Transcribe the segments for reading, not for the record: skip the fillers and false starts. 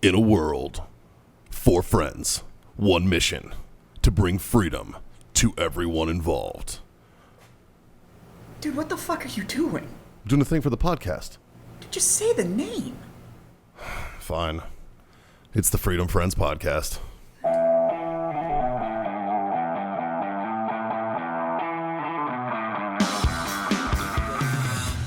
In a world, 4 friends, 1 mission, to bring freedom to everyone involved. Dude, what the fuck are you doing? I'm doing a thing for the podcast. Just say the name. Fine. It's the Freedom Friends Podcast.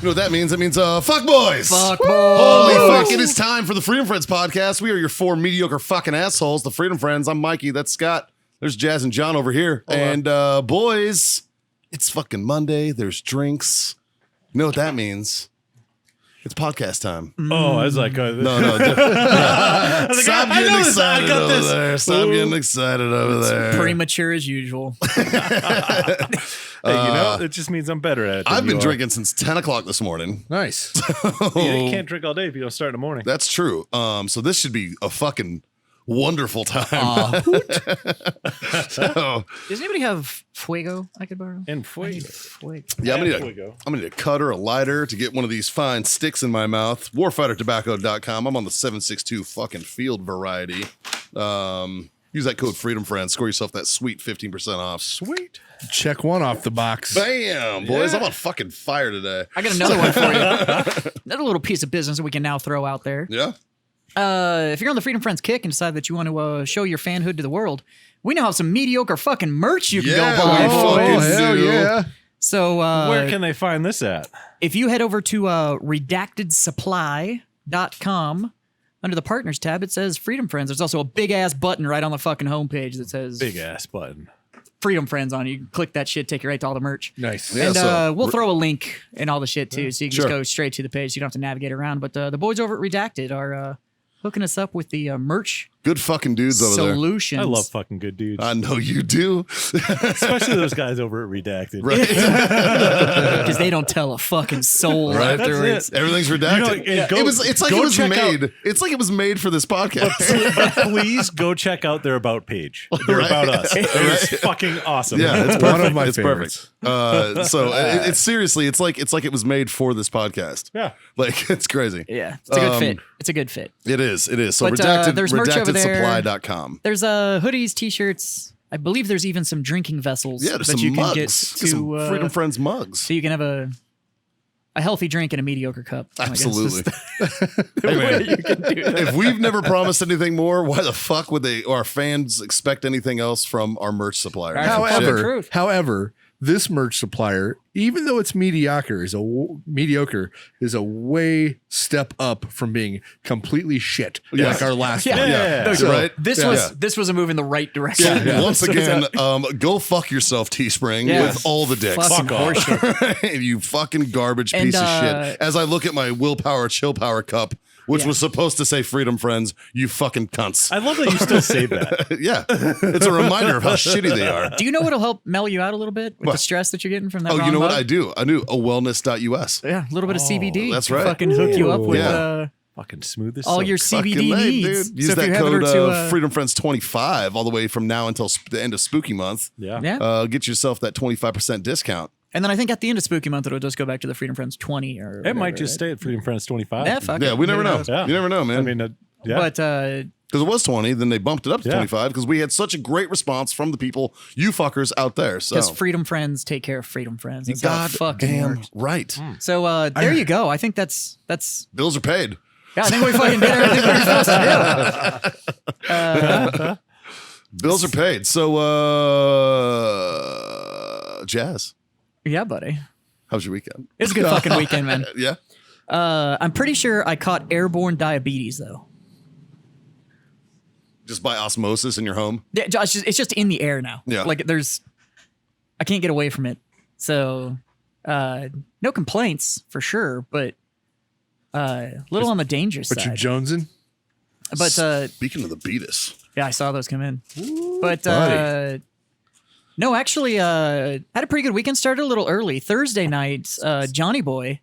You know what that means? That means, fuck boys! Fuck boys! Holy fuck, it is time for the Freedom Friends Podcast. We are your 4 mediocre fucking assholes, the Freedom Friends. I'm Mikey, that's Scott. There's Jazz and John over here. And, boys, it's fucking Monday. There's drinks. You know what that means? It's podcast time. Oh, I was like, No. Stop getting excited over there. Stop getting excited over there. Premature as usual. Hey, you know, it just means I'm better at it. I've been drinking since 10 o'clock this morning. Nice. You can't drink all day if you don't start in the morning. That's true. So this should be a fucking wonderful time. So, Does anybody have Fuego I could borrow? And I Fuego. need Fuego. yeah, I'm And gonna need a cutter, a lighter to get one of these fine sticks in my mouth. Warfightertobacco.com. I'm on the 762 fucking field variety. Use that code FreedomFriends. Score yourself that sweet 15% off. Sweet. Check one off the box. Bam, boys. I'm on fucking fire today. I got another one for you. Another little piece of business that we can now throw out there. Yeah. If you're on the Freedom Friends kick and decide that you want to show your fanhood to the world, we now have some mediocre fucking merch you can go buy. we fucking hell do. yeah. So Where can they find this at? if you head over to redactedsupply.com, under the partners tab, it says Freedom Friends. There's also a big ass button right on the fucking homepage that says Big ass button. Freedom Friends on it. You can click that shit, take you right to all the merch. Nice. Yeah, And so- we'll throw a link and all the shit too, so you can Sure. just go straight to the page. So you don't have to navigate around. But the boys over at Redacted are hooking us up with the merch Good fucking dudes over there. solutions. I love fucking good dudes. I know you do. Especially those guys over at Redacted. Right. because they don't tell a fucking soul Right. afterwards. Everything's redacted. and go- It's like go it was check out- made. It's like it was made for this podcast. But please go check out their About page. They're Right. about us. It's fucking awesome. Yeah, it's perfect. One of my it's favorites. perfect. So it's seriously, it's like it was made for this podcast. Yeah. Like it's crazy. Yeah, it's a good fit. It's a good fit. It is. So But, redacted, there's merch over there. redactedsupply.com. There's hoodies, t-shirts. I believe there's even some drinking vessels Yeah, there's that some you can mugs. get Some to Freedom Friends mugs. so you can have a healthy drink in a mediocre cup. I guess is Absolutely. the way you can do that. If we've never promised anything more, why the fuck would our fans expect anything else from our merch supplier? Right. Fucking truth. However, this merch supplier, even though it's mediocre, is a way step up from being completely shit like our last one. Yeah. No, So, right? This was a move in the right direction. Once again, go fuck yourself, Teespring, Yeah. with all the dicks. Fucking Fuck off. You fucking garbage And, piece of shit. As I look at my willpower, chill power cup, which Yeah. was supposed to say Freedom Friends, you fucking cunts. I love that you still say that. Yeah. It's a reminder of how shitty they are. Do you know what'll help mellow you out a little bit with What? the stress that you're getting from that? Oh, wrong you know what mug? I do? I do a wellness.us. Yeah, a little bit of CBD. that's to right. Fucking hook you up with Yeah. Fucking smooth as all silk. your Fucking CBD A, needs. dude. Use So if that you're heading code over to Freedom Friends 25 all the way from now until the end of Spooky Month. Yeah. yeah, Get yourself that 25% discount. and then I think at the end of Spooky Month it'll just go back to the Freedom Friends 20 or It might whatever, just right? stay at Freedom Friends 25. Yeah, fuck Yeah, it. we never know. Yeah. You never know, man. I mean, yeah. But Because it was 20, then they bumped it up to Yeah. 25 because we had such a great response from the people, you fuckers out there. So, because Freedom Friends take care of Freedom Friends. That's how it God fucking damn works. right. So there you go. I think that's Bills are paid. yeah. I think we fucking did everything we were supposed to Bills are paid. So, Jazz, do. Yeah, buddy. how was your weekend? It's a good fucking weekend, man. Yeah. I'm pretty sure I caught airborne diabetes though. Just by osmosis in your home. Yeah, it's just in the air now. Yeah. Like I can't get away from it. So, no complaints for sure, but a little on the dangerous But side. you're jonesing? But Speaking of the Beatus. yeah, I saw those come in. But buddy. no, actually, had a pretty good weekend. Started a little early. Thursday night, Johnny Boy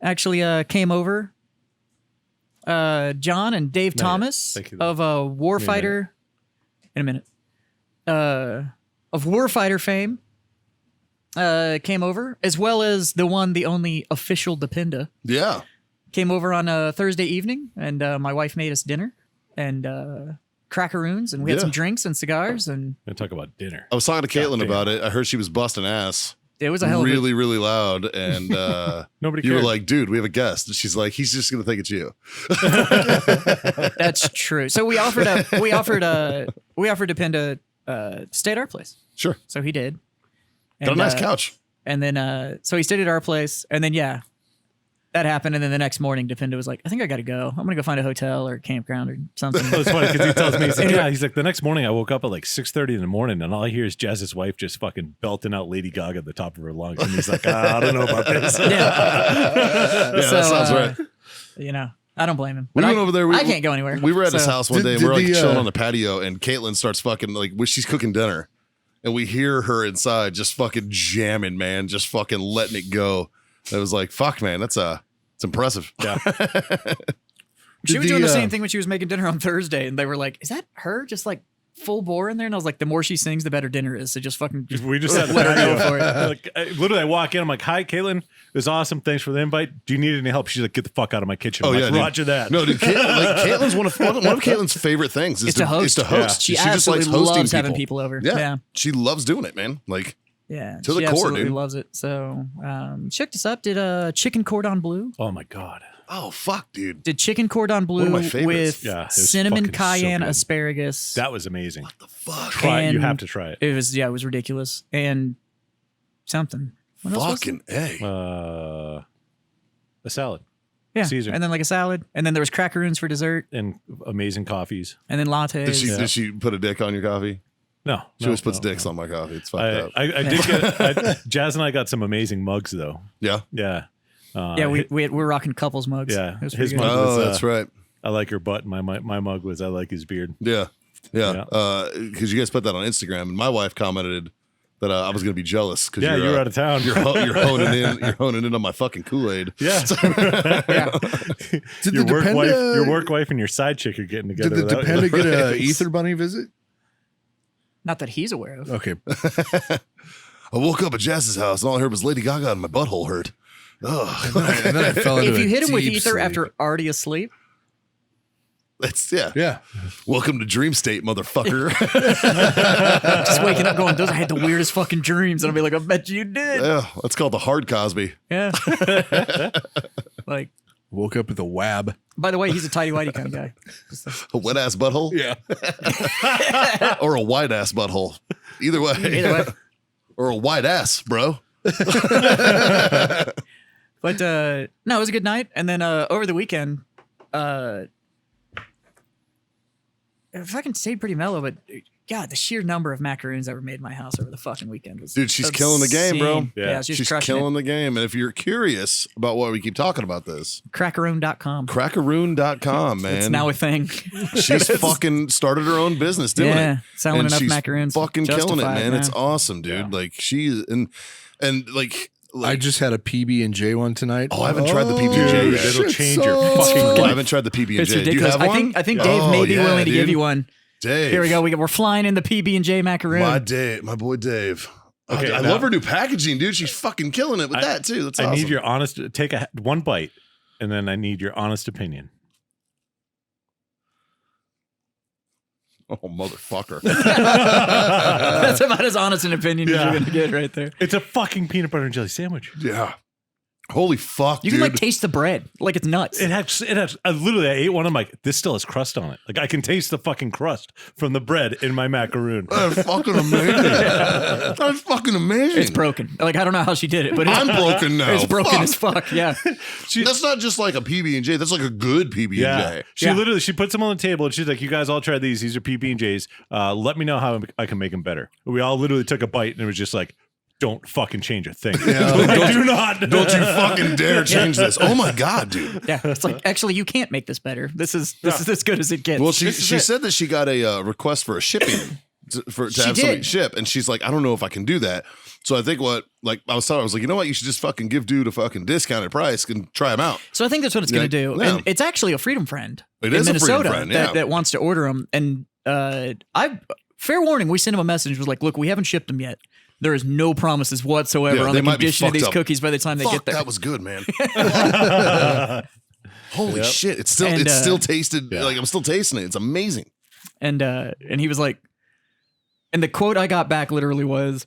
actually came over. John and Dave Thomas thank you. of Warfighter. In a minute. Of Warfighter fame came over, as well as the one, the only official Dependa. Yeah. Came over on a Thursday evening, and my wife made us dinner. and crackaroons, and we had some drinks and cigars, and We're gonna talk about dinner. I was talking to Caitlin about it. I heard she was busting ass. it was a hell of a really, really loud. And Nobody you were cared. like, dude, we have a guest. And she's like, he's just going to think it's you. That's true. So we offered Depend to stay at our place. Sure. So he did. Got a nice couch. And then so he stayed at our place, and then that happened. And then the next morning, Dependa was like, I think I got to go. I'm gonna go find a hotel or a campground or something. It was funny because he tells me, he's like, the next morning I woke up at like 6:30 in the morning, and all I hear is Jazz's wife just fucking belting out Lady Gaga at the top of her lungs, and he's like, I don't know about this. Yeah, that sounds right. I don't blame him. We But went over there. I can't go anywhere. We were at his So- house one day, and Did we're like the, chilling on the patio, and Caitlin starts fucking like when she's cooking dinner, and we hear her inside just fucking jamming, man, just fucking letting it go. It was like, fuck, man, it's impressive. Yeah. She was Did doing the the, same thing when she was making dinner on Thursday, and they were like, "Is that her?" Just like full bore in there, and I was like, "The more she sings, the better dinner is." So just fucking We just had let her go for it. Like, literally, I walk in. I'm like, "Hi, Caitlin. It was awesome. Thanks for the invite. Do you need any help?" She's like, "Get the fuck out of my kitchen." I'm like, dude. Roger that. No, dude, Caitlin's one of Caitlin's favorite things is to host. Yeah. She just absolutely likes hosting loves having people over. Yeah. She loves doing it, man. Like, Yeah, To the she core, absolutely dude. loves it. So she hooked us up. Did a chicken cordon bleu. Oh my god. oh fuck, dude. Did chicken cordon bleu One of my favorites. with Yeah, it was cinnamon fucking so cayenne good. asparagus. That was amazing. The fuck. Try it. You And have to try it. It was ridiculous and something. What else was Fucking A. A salad Yeah, Caesar. and then like a salad, and then there was crackaroons for dessert, and amazing coffees. and then lattes. Did she put a dick on your coffee? No, She always puts dicks on my coffee. It's fucked up. I did get Jazz and I got some amazing mugs though. Yeah. Yeah. Yeah, we're rocking couples mugs. Yeah, It was his pretty good. mug. Oh, was, that's right. I like her butt. My mug was I like his beard. Yeah. Because you guys put that on Instagram, and my wife commented that I was going to be jealous because Yeah, you were out of town. You're honing in on my fucking Kool-Aid. Yeah. Yeah. Did your the work wife, Dependa, your work wife, and your side chick are getting together. did the without Dependa you. get a Ether Bunny visit? Not that he's aware of. Okay. I woke up at Jazz's house, and all I heard was Lady Gaga, and my butthole hurt. Ugh. And then I fell into If you a hit him with deep ether sleep. after already asleep, That's Yeah. Welcome to Dream State, motherfucker. just waking up going, "Those I had the weirdest fucking dreams," and I'll be like, "I bet you did." Yeah, that's called the hard Cosby. Yeah. Like, Woke up with a wab. by the way, he's a tighty whitey kind of guy. A wet ass butthole, Yeah. or a white ass butthole. Either way, Either way. or a white ass, bro. But no, it was a good night. And then over the weekend, if I can stay pretty mellow, but God, the sheer number of macaroons that were made in my house over the fucking weekend was Dude, she's killing the game, bro. obscene. Yeah, she's, She's crushing killing it. the game. And if you're curious about why we keep talking about this, Crackaroon.com. crackaroon.com, man. It's now a thing. She's fucking started her own business doing Yeah, it. selling And enough she's macaroons. fucking killing it, Justified, man. It's man. awesome, dude. Yeah. Like she and like I just had a PB&J one tonight. Oh, I haven't tried the PB&J Dude, yet. it'll shit's change your so fucking good. I haven't tried the PB&J. It's Do you ridiculous. have one? I think Dave may be yeah, willing to give dude. you one. Dave. Here we go. We're flying in the PB&J macaroon. My boy Dave. Okay, I now- love her new packaging, dude. She's fucking killing it with that too. That's I awesome. need your honest. Take one bite, and then I need your honest opinion. Oh, motherfucker. That's about as honest an opinion as Yeah. you're going to get right there. It's a fucking peanut butter and jelly sandwich. Yeah. Holy fuck, You dude. can like taste the bread. Like it's nuts. It has. I literally ate one. I'm like, this still has crust on it. Like I can taste the fucking crust from the bread in my macaroon. That's fucking amazing. That's fucking amazing. It's broken. Like I don't know how she did it, but it's, I'm broken now. it's broken Fuck. as fuck. Yeah. That's not just like a PB&J. That's like a good PB&J. Yeah, she Yeah. literally she puts them on the table and she's like, "You guys all try these. These are PB&Js. Let me know how I can make them better." We all literally took a bite and it was just like, "Don't fucking change a thing. Do not. Don't you fucking dare change this. Oh my God, dude. Yeah. It's like actually you can't make this better. This is as good as it gets. Well, she This is it. said that she got a request for a shipping to have She somebody did. ship, and she's like, I don't know if I can do that. So I think I was like, you know what? You should just fucking give dude a fucking discounted price and try them out. So I think that's what it's going to do. Yeah. And it's actually a Freedom Friend It in is a Freedom Minnesota Friend, yeah. that wants to order them. And fair warning, we sent him a message. Was like, look, we haven't shipped them yet. There is no promises whatsoever Yeah, on they the might be condition of fucked these up. cookies by the time they Fuck, get there. that was good, man. Holy Yep. shit! It's still tasted like I'm still tasting it. It's amazing. And he was like, and the quote I got back literally was,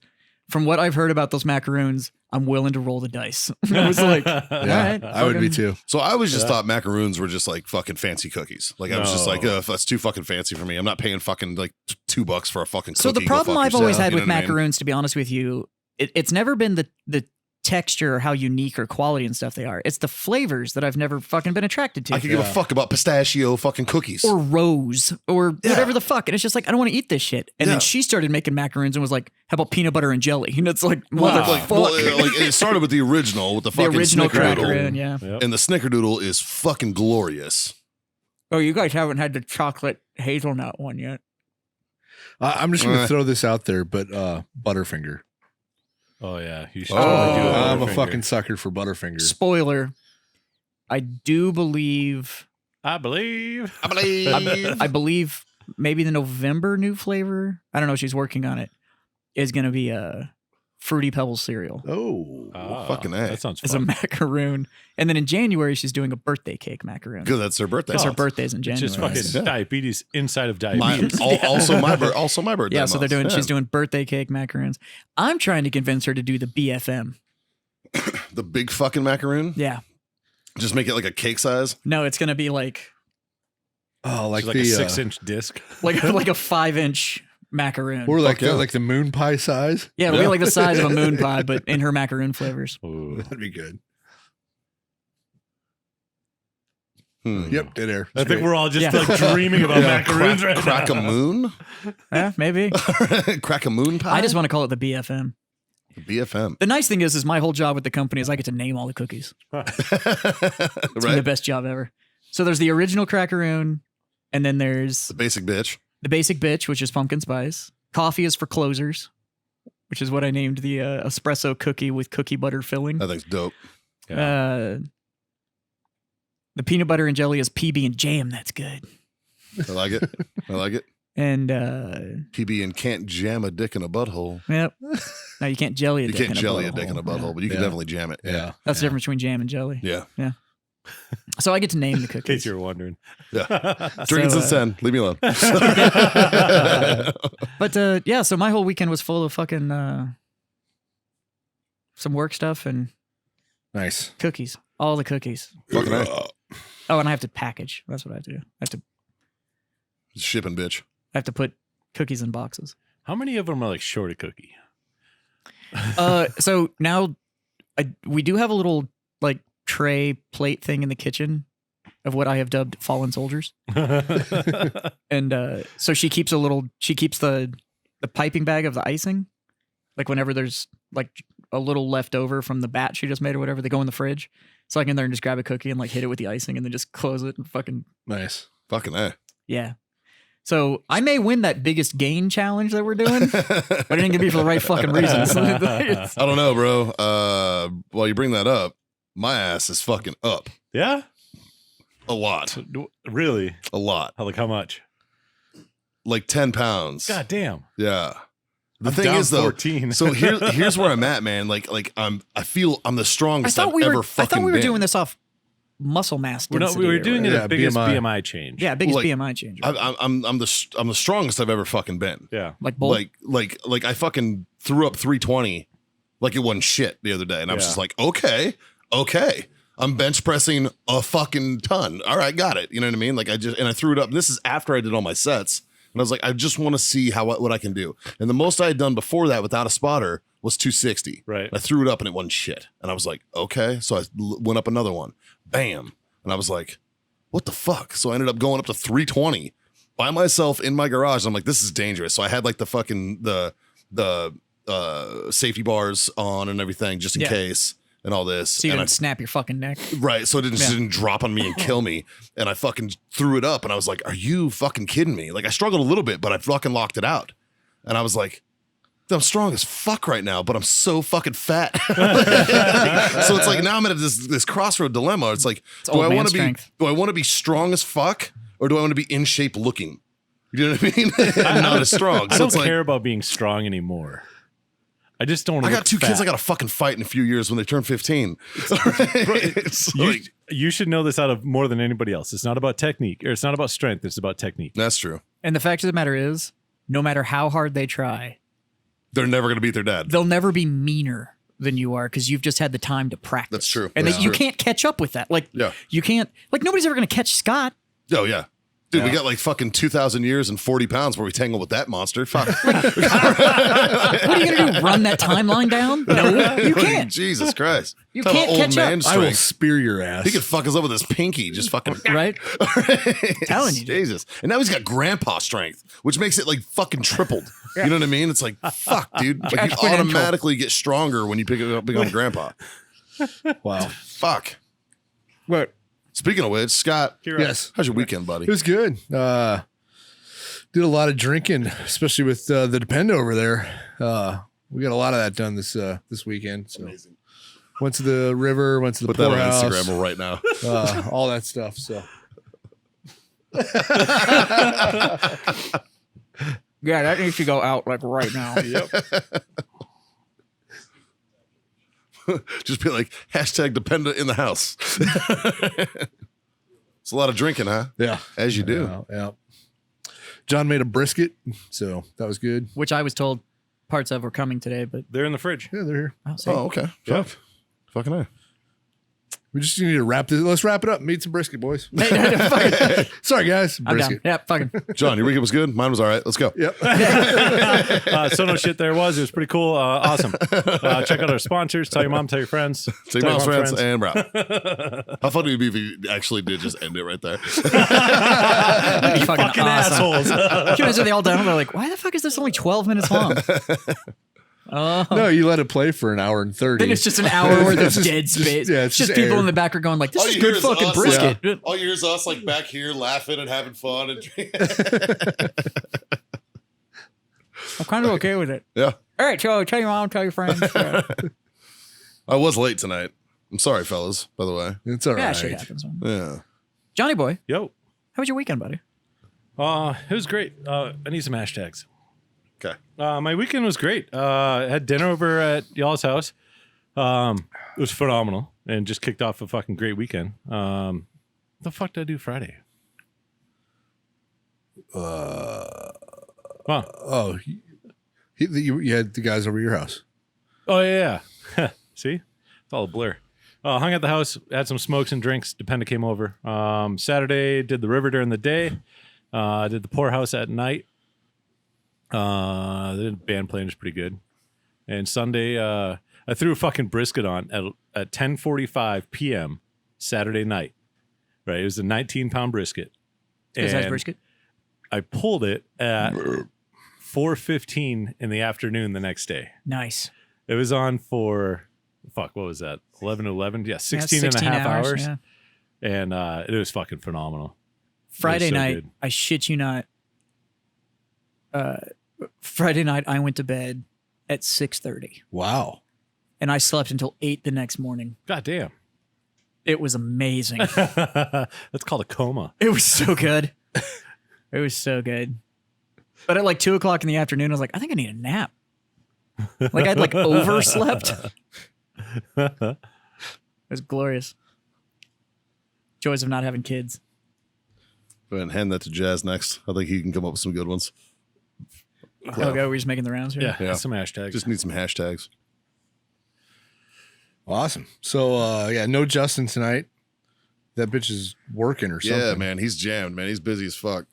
"From what I've heard about those macaroons, I'm willing to roll the dice." I was like, all right, I would be too. So I always just thought macaroons were just like fucking fancy cookies. Like I was just like, that's too fucking fancy for me. I'm not paying fucking like $2 for a fucking cookie. So the Go problem fuck I've always yourself, had you with know what I mean? macaroons, to be honest with you, it's never been the texture or how unique or quality and stuff they are. It's the flavors that I've never fucking been attracted to. I could give a fuck about pistachio fucking cookies. Or rose or whatever the fuck. And it's just like, I don't want to eat this shit. And Yeah. then she started making macaroons and was like, how about peanut butter and jelly? And it's like, Wow. motherfucker. Like it started with the original, with the The fucking original snickerdoodle. macaroon, yeah. Yep. And the snickerdoodle is fucking glorious. Oh, you guys haven't had the chocolate hazelnut one yet. I'm just going to throw this out there, but Butterfinger. Oh yeah, you should Oh, totally do it. I'm a Butterfinger. fucking sucker for Butterfinger. Spoiler. I do believe, I believe. I believe maybe the November new flavor, I don't know, she's working on it, is going to be a Fruity Pebbles cereal. Oh. fucking A. That sounds It's a fun. macaroon. And then in January, she's doing a birthday cake macaroon. Because that's her birthday. Because her birthday's in It's January. just fucking Yeah. diabetes inside of My, diabetes. also my birthday. Yeah, so they're month. doing. She's doing birthday cake macaroons. I'm trying to convince her to do the BFM. the big fucking macaroon. Yeah, Just make it like a cake size. no, it's gonna be like Oh, like It's like the a 6-inch disc. like a 5-inch macaroon. or like Fuck yeah. like the moon pie size. Yeah, it'll be like the size of a moon pie, but in her macaroon flavors. Ooh. That'd be good. Hmm. Yep, dead air. I think we're all just Yeah. like dreaming about macaroons right Crack a now. moon. Yeah, maybe. Crack a moon pie. I just want to call it the BFM. BFM. The nice thing is my whole job with the company is I get to name all the cookies. It's been the Right. best job ever. So there's the original crackaroon, and then there's The basic bitch. the basic bitch, which is pumpkin spice. Coffee is for closers, which is what I named the espresso cookie with cookie butter filling. That thing's dope. The peanut butter and jelly is PB and jam. That's good. I like it. I like it. And PB and can't jam a dick in a butthole. yep. No, you can't jelly a You dick can't in jelly a a dick in a butthole. butthole, but you can Yeah. definitely jam it. Yeah. That's the difference between jam and jelly. Yeah. So I get to name the In case cookies. you're wondering. Yeah. Drinking So, since 10. Leave me alone. But yeah, so my whole weekend was full of fucking some work stuff and Nice. cookies. All the cookies. Fucking A. Oh, and I have to package. That's what I have to do. Shipping bitch. I have to put cookies in boxes. How many of them are like short a cookie? So now we do have a little like tray plate thing in the kitchen of what I have dubbed fallen soldiers. And so she keeps the piping bag of the icing. Like whenever there's like a little left over from the batch she just made or whatever, they go in the fridge. So I can there and just grab a cookie and like hit it with the icing and then just close it and fucking Nice. Fucking A. yeah. So I may win that biggest gain challenge that we're doing, but it ain't gonna be for the right fucking reasons. I don't know, bro. While you bring that up, my ass is fucking up. Yeah? A lot. Really? A lot. Like how much? Like 10 pounds. God damn. Yeah. The I'm thing down is though, 14. so here's where I'm at, man. I feel I'm the I strongest thought I've we ever wwe fucking were been. doing this off muscle mass we density. were or doing whatever. it at biggest BMI. BMI change. Yeah, biggest Like, BMI change. I'm the strongest I've ever fucking been. Yeah. Like both. Like I fucking threw up 320 like it wasn't shit the other day, and I was Yeah. just like, okay, I'm bench pressing a fucking ton. All right, got it. You know what I mean? Like I threw it up. And this is after I did all my sets, and I was like, I just want to see what I can do. And the most I had done before that without a spotter was 260. Right. I threw it up and it wasn't shit, and I was like, okay. So I went up another one, bam, and I was like, what the fuck? So I ended up going up to 320 by myself in my garage. I'm like, this is dangerous. So I had like the fucking the safety bars on and everything just in Yeah. case and all this. so you and didn't snap your fucking neck. right. So it Yeah. didn't drop on me and kill me. And I fucking threw it up and I was like, are you fucking kidding me? Like I struggled a little bit, but I fucking locked it out. And I was like, I'm strong as fuck right now, but I'm so fucking fat. So it's like now I'm at this crossroad dilemma. It's like, do old I man want to be strength. do I want to be strong as fuck or do I want to be in shape looking? You know what I mean? I'm not as strong. I So don't it's like care about being strong anymore. I just don't. I got two kids I got to fucking fight in a few years when they turn 15. So, like, you should know this out of more than anybody else. It's not about technique, or it's not about strength. It's about technique. That's true. And the fact of the matter is, no matter how hard they try, They're never going to beat their dad. they'll never be meaner than you are because you've just had the time to practice. That's true. And That's you true. can't catch up with that. Like, Yeah. you can't, like, nobody's ever going to catch Scott. Oh, yeah. Dude, we got like fucking 2,000 years and 40 pounds where we tangle with that monster. Fuck. What are you going to do? Run that timeline down? No, you can't. Jesus Christ. You Talk about can't catch up. man I will strength. spear your ass. He could fuck us up with his pinky. Just fucking. Right? Telling you, dude. Jesus. And now he's got grandpa strength, which makes it like fucking tripled. You know what I mean? It's like, fuck, dude. Like you Exponential. automatically get stronger when you become grandpa. Wow. Fuck. What? Speaking of which, Scott, Yes. how's your weekend, buddy? It was good. Did a lot of drinking, especially with the Dependo over there. We got a lot of that done this weekend. So went to the river, went to the Put that on poorhouse, Instagram right now. all that stuff. So Yeah, that needs to go out like right now. Yep. Just be like, #dependent in the house. It's a lot of drinking, huh? yeah, As you do. yeah. John made a brisket, so that was good. Which I was told parts of were coming today, but They're in the fridge. Yeah, they're here. I'll see. Oh, okay. Yeah. Fuck. Fucking A. We just need to wrap this. Let's wrap it up. Meet some brisket, boys. Hey, no, fuck it. Sorry, guys. I'm down. Brisket. Yeah, fucking. John, your weekend was good? Mine was all right. Let's go. Yep. So no shit there was. It was pretty cool. Awesome. Check out our sponsors. Tell your mom, tell your friends. Take Tell my your friends and Brown. How funny would it be if you actually did just end it right there? That'd be fucking awesome. assholes. Can you imagine they all down? They're like, why the fuck is this only 12 minutes long? No, you let it play for an hour and 30. Then it's just an hour worth of It's just- dead space. yeah, it's just just people air. in the back are going like, this All is you hear good is fucking us, brisket. All you hear is us like back here laughing and having fun. And I'm kind of okay with it. yeah. All right, so tell your mom, tell your friends. Yeah, I was late tonight. I'm sorry, fellas, by the way. It's all right. shit happens. Man. Yeah. Johnny boy, Yo. how was your weekend, buddy? It was great. I need some hashtags. Okay. My weekend was great. Had dinner over at y'all's house. It was phenomenal and just kicked off a fucking great weekend. What the fuck did I do Friday? Oh, you had the guys over your house. Oh yeah. See, it's all a blur. Hung at the house, had some smokes and drinks. Dependa came over. Saturday did the river during the day. Did the poorhouse at night. The band playing was pretty good. And Sunday, I threw a fucking brisket on at 10:45 p.m. Saturday night. Right, it was a 19-pound brisket. Good size And brisket. I pulled it at 4:15 in the afternoon the next day. Nice. It was on for what was that? 11 to 11? Yeah, 16, Yeah, and a half hours. Yeah. And it was fucking phenomenal. Friday so night, good. I shit you not. Friday night, I went to bed at 6:30, Wow. and I slept until 8 the next morning. God damn. It was amazing. That's called a coma. It was so good. It was so good. But at like 2 o'clock in the afternoon, I was like, I think I need a nap. Like I'd like overslept. It was glorious. Joys of not having kids. Go ahead and hand that to Jazz next. I think he can come up with some good ones. Okay, we're just making the rounds here. Yeah, some hashtags. Just need some hashtags. Awesome. So, no Justin tonight. That bitch is working or something. Yeah, man. He's jammed, man. He's busy as fuck.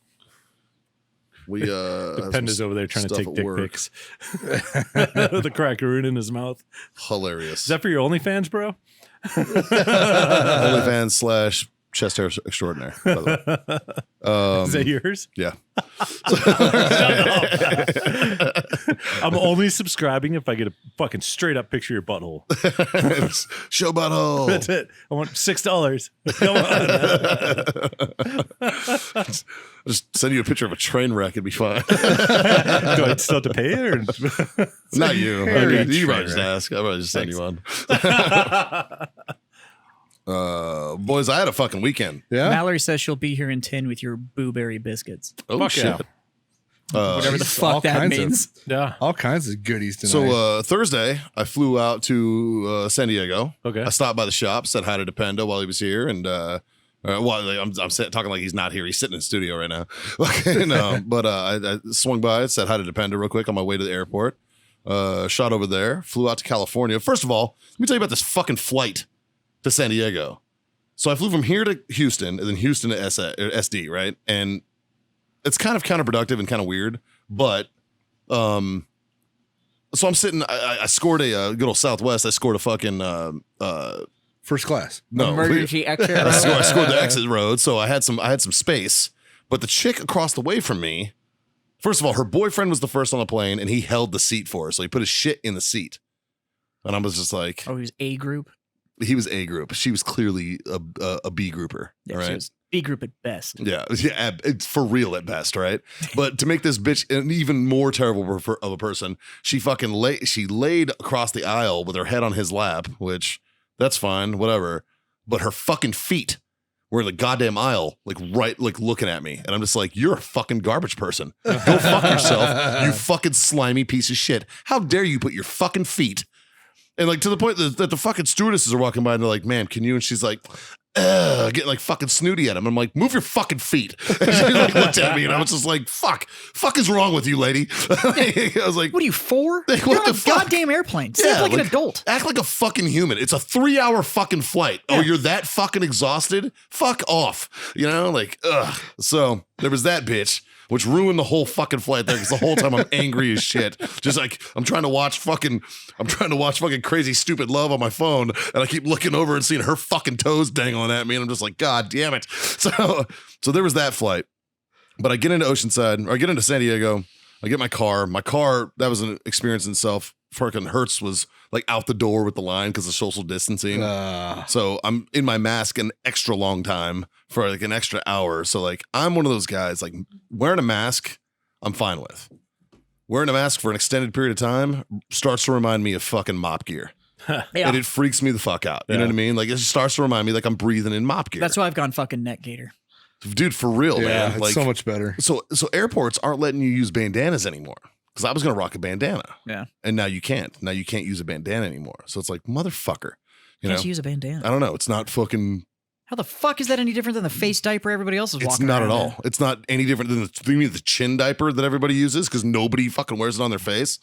We Penda's over there trying to stuff take at dick work. pics with a crackaroon in his mouth. Hilarious. Is that for your OnlyFans, bro? OnlyFans / chest hair extraordinaire, by the way. Is that yours? Yeah. I'm only subscribing if I get a fucking straight up picture of your butthole. Show butthole. That's it. I want $6. Come on. Just send you a picture of a train wreck. It'd be fine. Do I still have to pay it? Or? Not you. Harry You might train just wreck. ask. I might just send you one. Boys, I had a fucking weekend. Yeah. Mallory says she'll be here in 10 with your blueberry biscuits. Oh, Fuck shit. yeah. Whatever the Jesus, all fuck that kinds of- means. Yeah. All kinds of goodies tonight. So Thursday, I flew out to San Diego. Okay. I stopped by the shop, said hi to Dependo while he was here, and I'm talking like he's not here. He's sitting in the studio right now. But I swung by, said hi to Dependo real quick on my way to the airport. Shot over there, flew out to California. First of all, let me tell you about this fucking flight to San Diego. So I flew from here to Houston, and then Houston to SD, right? And it's kind of counterproductive and kind of weird, but so I'm sitting. I scored a good old Southwest. I scored a fucking first class. no Emergency exit. I scored the exit road, so I had some space. But the chick across the way from me, first of all, her boyfriend was the first on the plane, and he held the seat for her, so he put his shit in the seat. And I was just like, Oh, he was A group. he was A group. She was clearly a B grouper. Yeah, all she right. was B group at best. Yeah, it's for real at best, right? But to make this bitch an even more terrible of a person, she fucking laid across the aisle with her head on his lap, which that's fine, whatever. But her fucking feet were in the goddamn aisle, like looking at me, and I'm just like, you're a fucking garbage person. Go fuck yourself, you fucking slimy piece of shit. How dare you put your fucking feet? And like to the point that the fucking stewardesses are walking by and they're like, "Man, can you?" And she's like, getting like fucking snooty at him. I'm like, move your fucking feet. And she like looked at me and I was just like, fuck is wrong with you, lady? I was like, What are you, 4? Like, You're what on the a fuck? goddamn airplane. Stay like an adult. Act like a fucking human. It's a 3-hour fucking flight. Oh, you're that fucking exhausted? Fuck off. You know, like, ugh. So there was that bitch, which ruined the whole fucking flight there because the whole time I'm angry as shit. Just like I'm trying to watch fucking Crazy Stupid Love on my phone, and I keep looking over and seeing her fucking toes dangling at me, and I'm just like, God damn it. So there was that flight. But I get into Oceanside, or I get into San Diego, I get my car. My car, that was an experience in itself. Fucking Hertz was like out the door with the line because of social distancing. So I'm in my mask an extra long time for like an extra hour. So like I'm one of those guys, like wearing a mask, I'm fine with. Wearing a mask for an extended period of time starts to remind me of fucking mop gear. Yeah. And it freaks me the fuck out. You know what I mean? Like it just starts to remind me like I'm breathing in mop gear. That's why I've gone fucking neck gaiter. Dude, for real, Yeah, man. it's Like so much better. So airports aren't letting you use bandanas anymore. Because I was gonna rock a bandana. Yeah. And now you can't. Now you can't use a bandana anymore. So it's like, motherfucker. You know? Can't use a bandana. I don't know. It's not fucking. How the fuck is that any different than the face diaper everybody else is It's walking not at around all. in? It's not any different than the chin diaper that everybody uses because nobody fucking wears it on their face.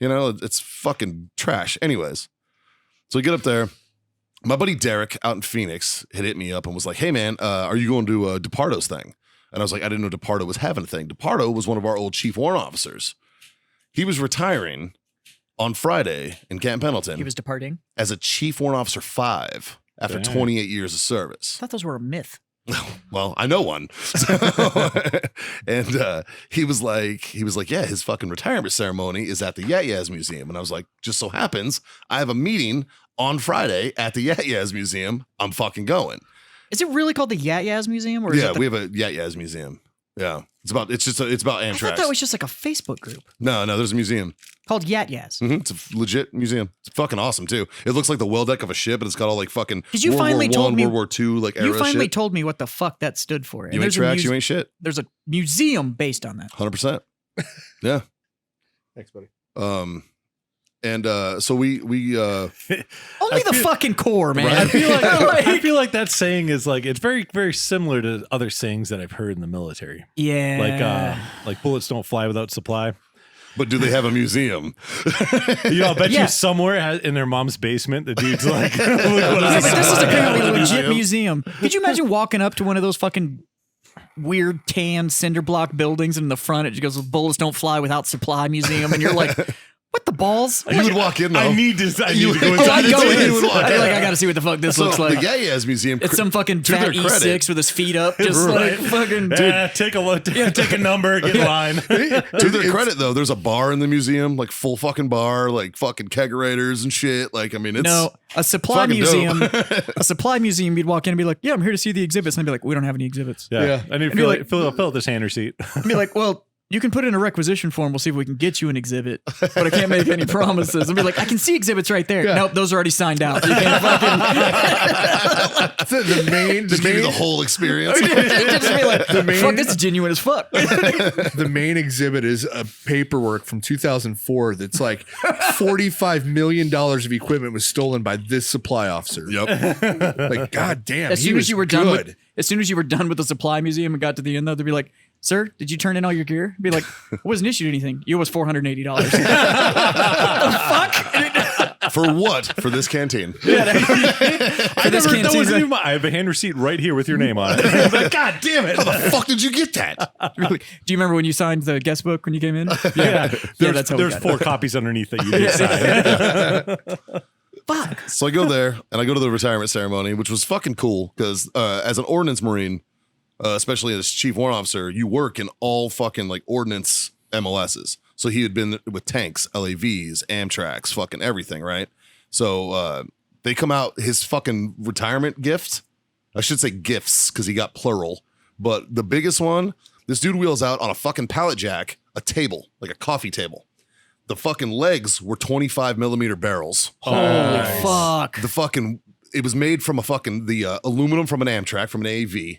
You know, it's fucking trash. Anyways, so we get up there. My buddy Derek out in Phoenix had hit me up and was like, "Hey man, are you going to DePardo's thing?" And I was like, "I didn't know DePardo was having a thing." DePardo was one of our old chief warrant officers. He was retiring on Friday in Camp Pendleton He was departing. as a chief warrant officer 5 after Dang. 28 years of service. I thought those were a myth. Well, I know one. And he was like, yeah, his fucking retirement ceremony is at the Yat Yaz Museum. And I was like, just so happens I have a meeting on Friday at the Yat Yaz Museum. I'm fucking going. Is it really called the Yat Yaz Museum? Or is Yeah, it the, we have a Yat Yaz Museum. Yeah. It's about I thought Amtrak. that was just like a Facebook group No, there's a museum. called Yat Yaz. It's a legit museum. It's fucking awesome too. It looks like the well deck of a ship, and it's got all like fucking Did you World finally War told I, me- World War II, like era You finally shit. told me what the fuck that stood for. And You ain't there's a tracks, you ain't shit. There's a museum based on that. 100%. Yeah. Thanks, buddy. So we Only the fucking core, man. Right? I feel like that saying is like it's very, very similar to other sayings that I've heard in the military. Yeah. Like bullets don't fly without supply. But do they have a museum? You know, I bet Yeah. you somewhere in their mom's basement, the dude's like, look what I He's like, this is saw. apparently a legit Museum. museum. Could you imagine walking up to one of those fucking weird tan cinder block buildings, and in the front it just goes, "Bullets don't fly without supply museum," and you're like, "What the balls?" You would walk in though. I need to go Oh, inside. I'd go in. You would walk I'd be in. like, I gotta see what the fuck this So looks like. the Yat Yaz Museum. It's some fucking to fat their credit- E6 with his feet up, just Right. like fucking. Take a look. Take a number. Get in line. To their credit though, there's a bar in the museum, like full fucking bar, like fucking kegerators and shit. Like, I mean, it's No, a supply fucking museum. dope. A supply museum. You'd walk in and be like, "Yeah, I'm here to see the exhibits," and I'd be like, "We don't have any exhibits." Yeah. Yeah. I need to be like- fill out this hand receipt. I'd be like, "Well, you can put in a requisition form. We'll see if we can get you an exhibit, but I can't make any promises. I'll be like, I can see exhibits right there. Nope, those are already signed out. You can't fucking. Just give you the whole experience. Just be like, fuck, this is genuine as fuck. The main exhibit is a paperwork from 2004 that's like $45 million of equipment was stolen by this supply officer. Yep. Like, God damn. As soon as you were done with the supply museum and got to the end, though, they'd be like, sir, did you turn in all your gear? I'd be like, I wasn't issued anything. You was $480. The fuck? For what? For this canteen. I have a hand receipt right here with your name on it. Like, God damn it. How the fuck did you get that? Really? Do you remember when you signed the guest book when you came in? Yeah. That's how there's we got 4 copies underneath that you did sign. Fuck. So I go there and I go to the retirement ceremony, which was fucking cool because as an ordnance Marine, especially as chief warrant officer, you work in all fucking like ordnance MLSs. So he had been with tanks, LAVs, Amtraks, fucking everything, right? So they come out, his fucking retirement gift. I should say gifts because he got plural. But the biggest one, this dude wheels out on a fucking pallet jack, a table, like a coffee table. The fucking legs were 25 millimeter barrels. Holy fuck. It was made from the aluminum from an Amtrak, from an AV.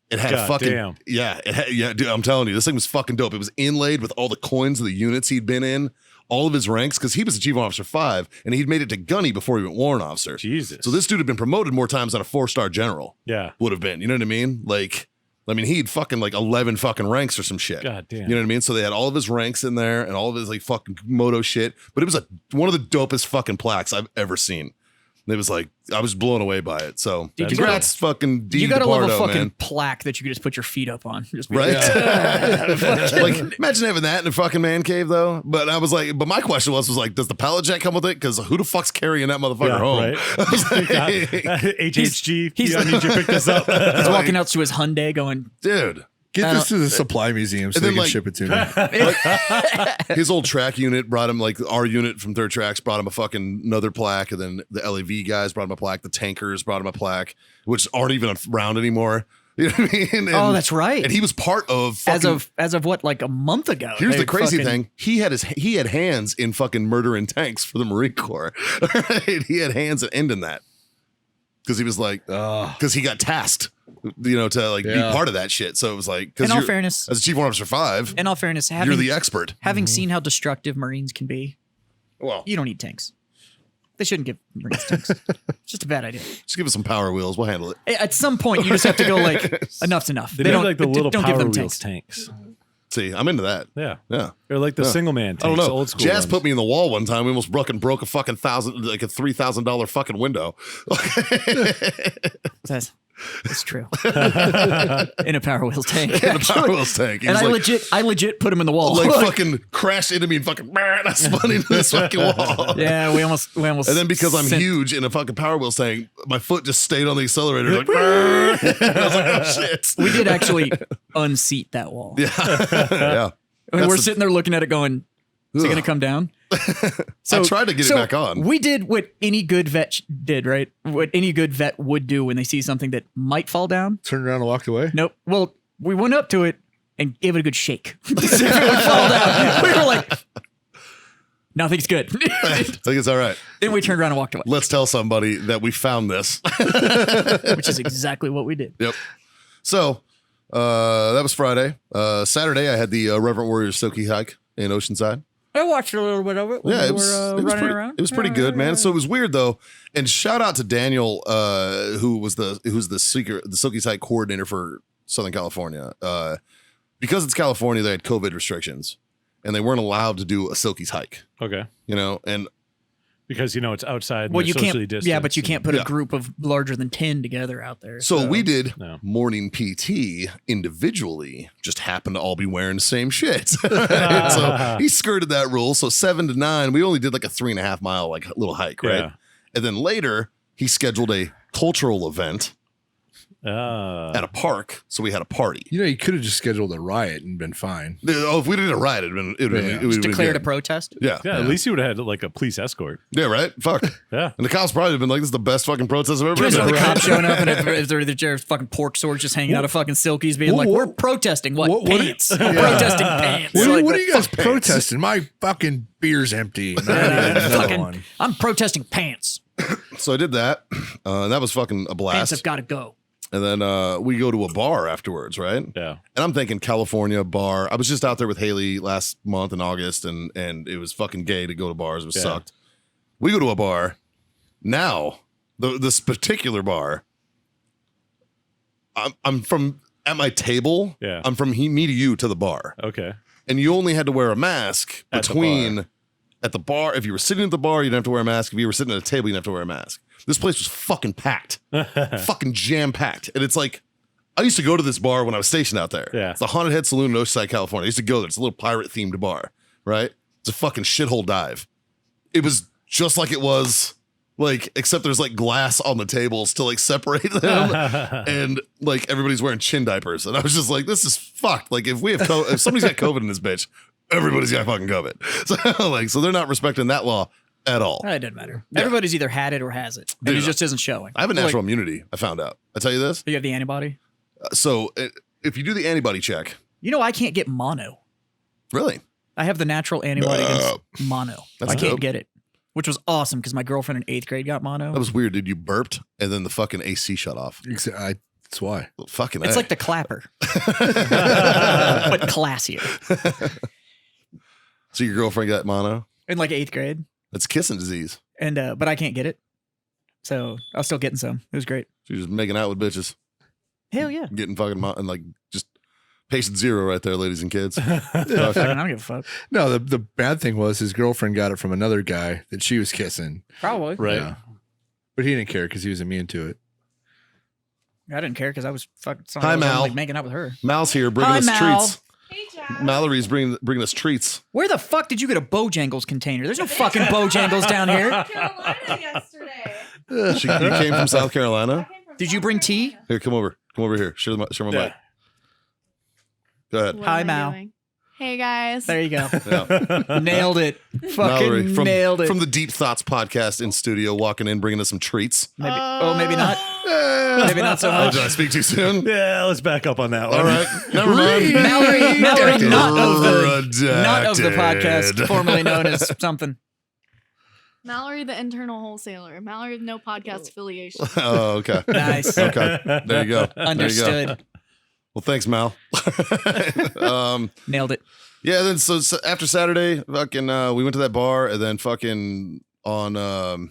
It had damn. Dude, I'm telling you, this thing was fucking dope. It was inlaid with all the coins of the units he'd been in, all of his ranks, because he was a Chief Officer 5, and he'd made it to Gunny before he went Warrant Officer. Jesus. So this dude had been promoted more times than a 4-star general. Yeah. Would have been. You know what I mean? He'd fucking like 11 fucking ranks or some shit. God damn. You know what I mean? So they had all of his ranks in there and all of his like fucking moto shit. But it was one of the dopest fucking plaques I've ever seen. It was like, I was blown away by it. So Dude, congrats, fucking D. You gotta love a fucking man. plaque that you could just put your feet up on. Just be Right? like, Like, imagine having that in a fucking man cave, though. But I was like, my question was like, does the pallet jack come with it? Because who the fuck's carrying that motherfucker home? Right. I was like, HHG, he's- I need you to pick this up. he's walking out to his Hyundai going, dude. Get this to the supply museum so And they then, can like- ship it to me. His old track unit brought him, like our unit from Third Tracks brought him a fucking another plaque. And then the LAV guys brought him a plaque. The tankers brought him a plaque, which aren't even around anymore. You know what I mean? And, oh, that's right. And he was part of fucking, as of what, like a month ago. Here's they the crazy fucking- thing. He had hands in fucking murdering tanks for the Marine Corps. Right? He had hands in that. Because he was like, because he got tasked, to like be part of that shit. So it was like, because In all fairness, as a Chief Warrant Officer 5, in all fairness, you're the expert. having seen how destructive Marines can be, Well, you don't need tanks. They shouldn't give Marines tanks. It's just a bad idea. just give us some power wheels. We'll handle it. At some point, you just have to go like, enough's enough. They don't like the little don't Power give them Wheels tanks. tanks. See, I'm into that. Yeah. Yeah. They're like the single man tanks. I don't know. Old school Jazz ones. put me in the wall one time. We almost broke a fucking $3,000 fucking window. That's true. In a Power Wheels tank. In a Power Wheels tank. He And was I legit put him in the wall. like fucking crashed into me and fucking and I spun into this fucking wall. Yeah, we almost. And then because I'm huge in a fucking Power Wheels tank, my foot just stayed on the accelerator. Like, and I was like, oh shit. We did actually unseat that wall. Yeah. Yeah. I mean, we're sitting there looking at it going, is it going to come down? I tried to get it back on. We did what any good vet did, right? What any good vet would do when they see something that might fall down. Turned around and walked away. Nope. Well, we went up to it and gave it a good shake to see if it would fall down. We were like, nothing's good. I think it's all right. Then we turned around and walked away, Let's tell somebody that we found this. which is exactly what we did. Yep. So that was Friday. Saturday, I had the Reverend Warriors Soaky hike in Oceanside. I watched a little bit of it when Yeah, we it was, were it was running pretty, around. It was pretty good, man. So it was weird though. And shout out to Daniel, who's the Silky Site coordinator for Southern California. Because it's California, they had COVID restrictions, and they weren't allowed to do a Silky's hike. Okay. And Because, it's outside. Well, and you they're socially can't. distanced. Yeah, but you can't put Yeah. a group of larger than 10 together out there. so we did No. morning PT individually. Just happened to all be wearing the same shit. So he skirted that rule. So 7 to 9, we only did like a 3.5 mile little hike, right? Yeah. And then later he scheduled a cultural event at a park, so we had a party. You know, you could have just scheduled a riot and been fine. Oh, if we did a riot, it'd been Just declared a protest. Yeah. Yeah, at least you would have had like a police escort. Yeah, right? Fuck. Yeah. And the cops probably have been like, this is the best fucking protest I've ever been Just to. the cops showing up and if there's fucking pork swords just hanging out of fucking silkies being like, we're protesting pants. We're protesting pants. What are you guys protesting? My fucking beer's empty. And I need another one. I'm protesting pants. So I did that. And that was fucking a Pants blast. have got to go. And then we go to a bar afterwards, right? Yeah. And I'm thinking California bar. I was just out there with Haley last month in August, and it was fucking gay to go to bars. It was sucked. We go to a bar. Now, this particular bar, I'm from at my table. Yeah. I'm from me to you to the bar. Okay. And you only had to wear a mask At the between at the bar. If you were sitting at the bar, you didn't have to wear a mask. If you were sitting at a table, you didn't have to wear a mask. This place was fucking packed, fucking jam packed. And it's like, I used to go to this bar when I was stationed out there. Yeah. It's the Haunted Head Saloon in Oceanside, California. I used to go there. It's a little pirate themed bar, right? It's a fucking shithole dive. It was just like it was, like, except there's like glass on the tables to like separate them. And like everybody's wearing chin diapers. And I was just like, this is fucked. Like if if somebody's got COVID in this bitch, everybody's got fucking COVID. So like, so they're not respecting that law at all. It doesn't matter. Everybody's either had it or has it. And Dude, it just isn't showing. I have a natural immunity. I found out. I tell you this. You have the antibody? So if you do the antibody check, You know, I can't get mono. really, I have the natural antibody against mono. That's I can't dope. get it, which was awesome because my girlfriend in 8th grade got mono. that was weird, dude. You burped and then the fucking AC shut off. That's why. Well, fucking It's A. like the clapper, but classier. So your girlfriend got mono? In like 8th grade, That's kissing disease. and but I can't get it, so I was still getting some. It was great. She's just making out with bitches, Hell yeah! getting fucking and like just patient zero right there, ladies and kids. I don't give a fuck. No, the bad thing was his girlfriend got it from another guy that she was kissing. Probably. Right. Yeah. But he didn't care because he was immune to it. I didn't care because I was fucking. Hi, Mal. Like making out with her. Mal's here bringing Hi, us Mal. treats. Hey, Jack. Mallory's bringing us treats. Where the fuck did you get a Bojangles container? There's no fucking Bojangles down here. Carolina yesterday. You came from South Carolina. Did you bring tea? Here, come over here. Share my mic. Go ahead. What Hi, am I Mal. doing? Hey guys. There you go. Yeah. Nailed it. Fucking Mallory nailed it. from the Deep Thoughts podcast in studio, walking in, bringing us some treats. Maybe, maybe not. Maybe not so Oh, much. did I speak too soon? Yeah, let's back up on that one. All right, never mind. Mallory, not of the Redacted. podcast, formerly known as something. Mallory, the internal wholesaler. Mallory with no podcast affiliation. Oh, okay. Nice. Okay, there you go. There you go. Understood. Well, thanks, Mal. Nailed it. Yeah. Then so after Saturday, fucking, we went to that bar, and then fucking on.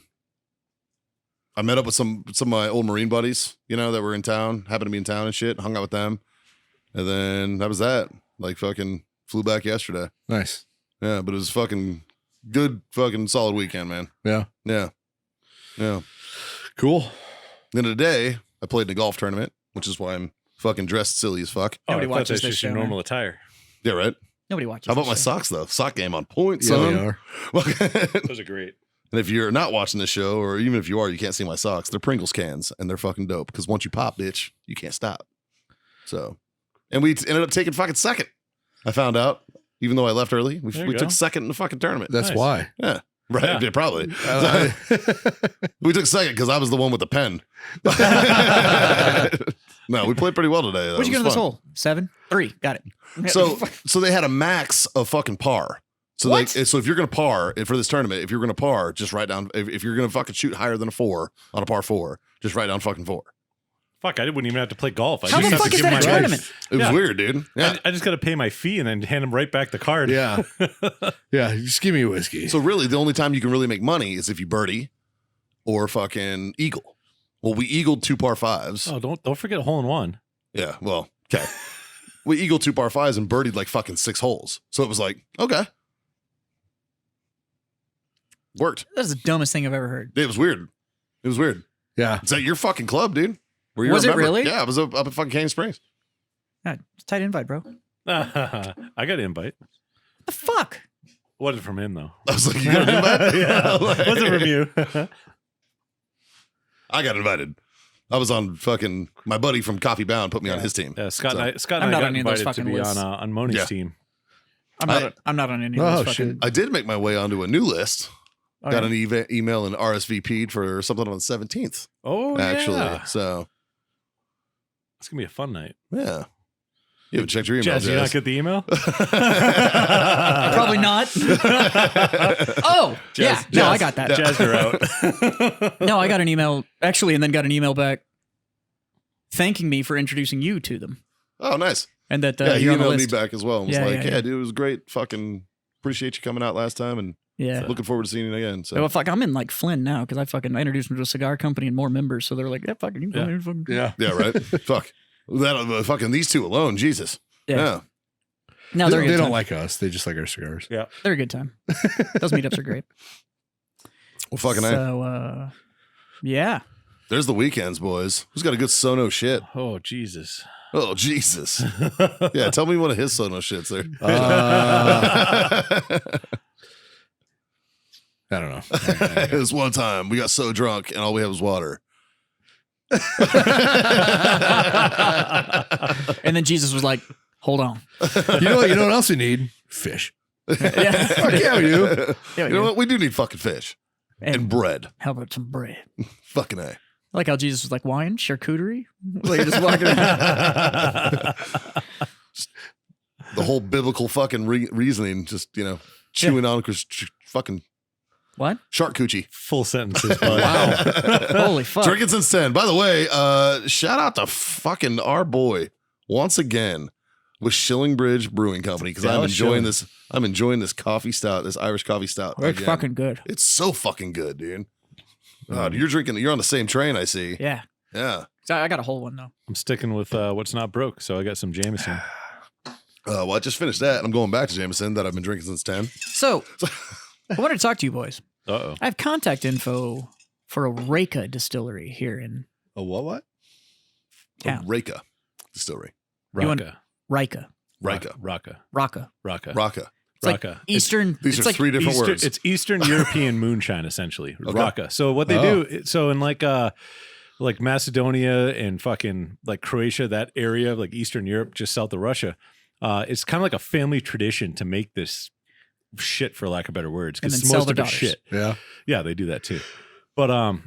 I met up with some of my old Marine buddies, that were in town, happened to be in town and shit. Hung out with them, and then that was that. Like fucking flew back yesterday. Nice. Yeah, but it was fucking good, fucking solid weekend, man. Yeah. Yeah, yeah. Cool. Then today, I played in a golf tournament, which is why I'm fucking dressed silly as fuck. Oh, Nobody I thought watches that's this just your show, normal attire. Yeah, right. Nobody watches. How about my this show. socks though? Sock game on point, Yeah, they son. are. Those are great. And if you're not watching this show, or even if you are, you can't see my socks. They're Pringles cans, and they're fucking dope. Because once you pop, bitch, you can't stop. So, and we ended up taking fucking second. I found out, even though I left early, There we you took go. second in the fucking tournament. That's Nice. why. Yeah, right. Yeah. Yeah, probably. Uh, We took second because I was the one with the pen. No, we played pretty well today. What'd you get in this hole? 7, 3. Got it. So they had a max of fucking par. So What? so if you're gonna par for this tournament, if you're gonna par, just write down. If you're gonna fucking shoot higher than a 4 on a par 4, just write down fucking 4. Fuck, I wouldn't even have to play golf. I How just the have fuck to is give that a my tournament? It was Yeah. weird, dude. Yeah. I just got to pay my fee and then hand him right back the card. yeah. Yeah. Just give me a whiskey. So really, the only time you can really make money is if you birdie or fucking eagle. Well, we eagled 2 par 5s. Oh, don't forget hole in one. Yeah. Well, okay. We eagled 2 par 5s and birdied like fucking 6 holes. So it was like, okay, worked. That's the dumbest thing I've ever heard. It was weird. It was weird. yeah. Is that your fucking club, dude? Were you Was a it member? really? Yeah, I was up at fucking Canyon Springs. Yeah, it's a tight invite, bro. What I got an invite. the fuck? Wasn't from him though. I was like, you got an invite? Yeah, Like- wasn't from you. I got invited. I was on fucking my buddy from Coffee Bound put me on his team. Yeah, Scott So, and I, Scott I'm and I not got on any of those invited to fucking be lists. on Moni's Yeah. team. I'm not on any of Oh, those fucking. shit. I did make my way onto a new list. Oh, Got yeah. an email and RSVP'd for something on the 17th, Oh, actually. yeah. So, It's going to be a fun night. yeah. You haven't checked your email, Jazz, you not Jazz. get the email? Probably not. Oh, yeah. No, I got that. Jazz, you're out. No, I got an email actually, and then got an email back thanking me for introducing you to them, Oh, nice. and that Yeah, he you're on the emailed me list. back as well. And was Yeah, like, yeah. dude, it was great. Fucking appreciate you coming out last time and Yeah. looking forward to seeing you again. So, Well, fuck, I'm in like Flynn now because I introduced them to a cigar company and more members. So they're like, yeah, fucking, you Yeah. fucking. Yeah. yeah, right. Fuck. That fucking these two alone, Jesus. Yeah. No, they're a They good don't time. like us. They just like our cigars. Yeah. They're a good time. Those meetups are great. Well, fucking A. So, yeah. There's the weekends, boys. Who's got a good Sono shit? Oh, Jesus. Oh, Jesus. Yeah, tell me one of his Sono shits there. I don't know. It was one time we got so drunk and all we had was water. And then Jesus was like, hold on. You know what else we need? Fish. Yeah. Fuck yeah, we do. You know what? We do need fucking fish and bread. How about some bread? Fucking A. I like how Jesus was like, wine, charcuterie? Like, you're just walking around. The whole biblical fucking reasoning, just, chewing on fucking What? shark coochie. Full sentences. Bud. Wow. Holy fuck. Drinking since 10. By the way, shout out to fucking our boy once again with Shillingbridge Brewing Company because I'm Dallas enjoying Shilling. this. I'm enjoying this coffee stout, this Irish coffee stout. It's again. fucking good. It's so fucking good, dude. You're on the same train, I see. Yeah. Yeah. So I got a whole one though. I'm sticking with what's not broke, so I got some Jameson. Well, I just finished that, and I'm going back to Jameson that I've been drinking since 10. So I wanted to talk to you boys. Uh-oh. I have contact info for a Reika distillery here in A what? Yeah. Reika Distillery. You want- Raka. Reika. Reika. Raka. Raka. Raka. Raka. It's like Raka. Eastern. These it's are like, three different Eastern, words. It's Eastern European moonshine, essentially. Okay. Raka. So what they do, so in like Macedonia and fucking like Croatia, that area of like Eastern Europe, just south of Russia, it's kind of like a family tradition to make this shit, for lack of better words, And because then sell most their of it's daughters. shit. Yeah. Yeah, they do that too. But